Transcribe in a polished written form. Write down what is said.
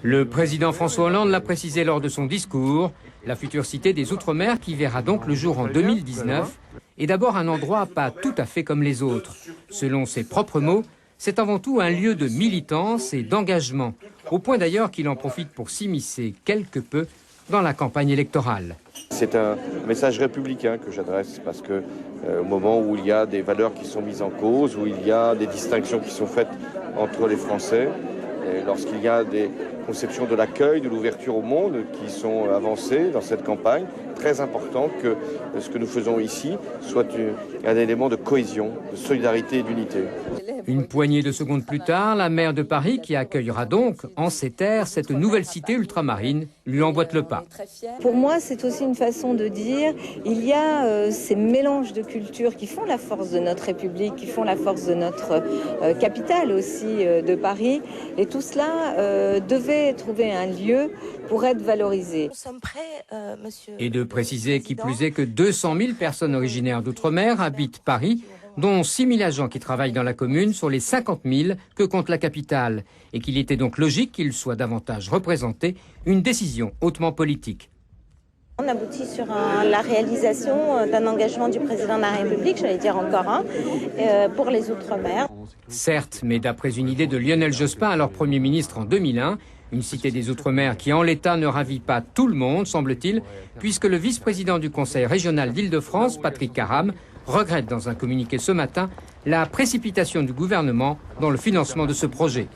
Le président François Hollande l'a précisé lors de son discours. La future cité des Outre-mer, qui verra donc le jour en 2019, est d'abord un endroit pas tout à fait comme les autres. Selon ses propres mots, c'est avant tout un lieu de militance et d'engagement, au point d'ailleurs qu'il en profite pour s'immiscer quelque peu dans la campagne électorale. C'est un message républicain que j'adresse parce que au moment où il y a des valeurs qui sont mises en cause, où il y a des distinctions qui sont faites entre les Français, lorsqu'il y a des conceptions de l'accueil, de l'ouverture au monde qui sont avancées dans cette campagne, très important que ce que nous faisons ici soit un élément de cohésion, de solidarité et d'unité. Une poignée de secondes plus tard, la maire de Paris, qui accueillera donc en ces terres cette nouvelle cité ultramarine, lui emboîte le pas. Pour moi, c'est aussi une façon de dire il y a ces mélanges de cultures qui font la force de notre République, qui font la force de notre capitale aussi de Paris. Et tout cela devait trouver un lieu pour être valorisé. Nous sommes prêts, monsieur. Et de préciser qui plus est que 200 000 personnes originaires d'outre-mer habitent Paris, dont 6 000 agents qui travaillent dans la commune sur les 50 000 que compte la capitale, et qu'il était donc logique qu'ils soient davantage représentés, une décision hautement politique. On aboutit sur la réalisation d'un engagement du président de la République, j'allais dire encore un, pour les Outre-mer. Certes, mais d'après une idée de Lionel Jospin, alors Premier ministre en 2001, une cité des Outre-mer qui en l'état ne ravit pas tout le monde, semble-t-il, puisque le vice-président du Conseil régional d'Île-de-France, Patrick Caram, regrette dans un communiqué ce matin la précipitation du gouvernement dans le financement de ce projet.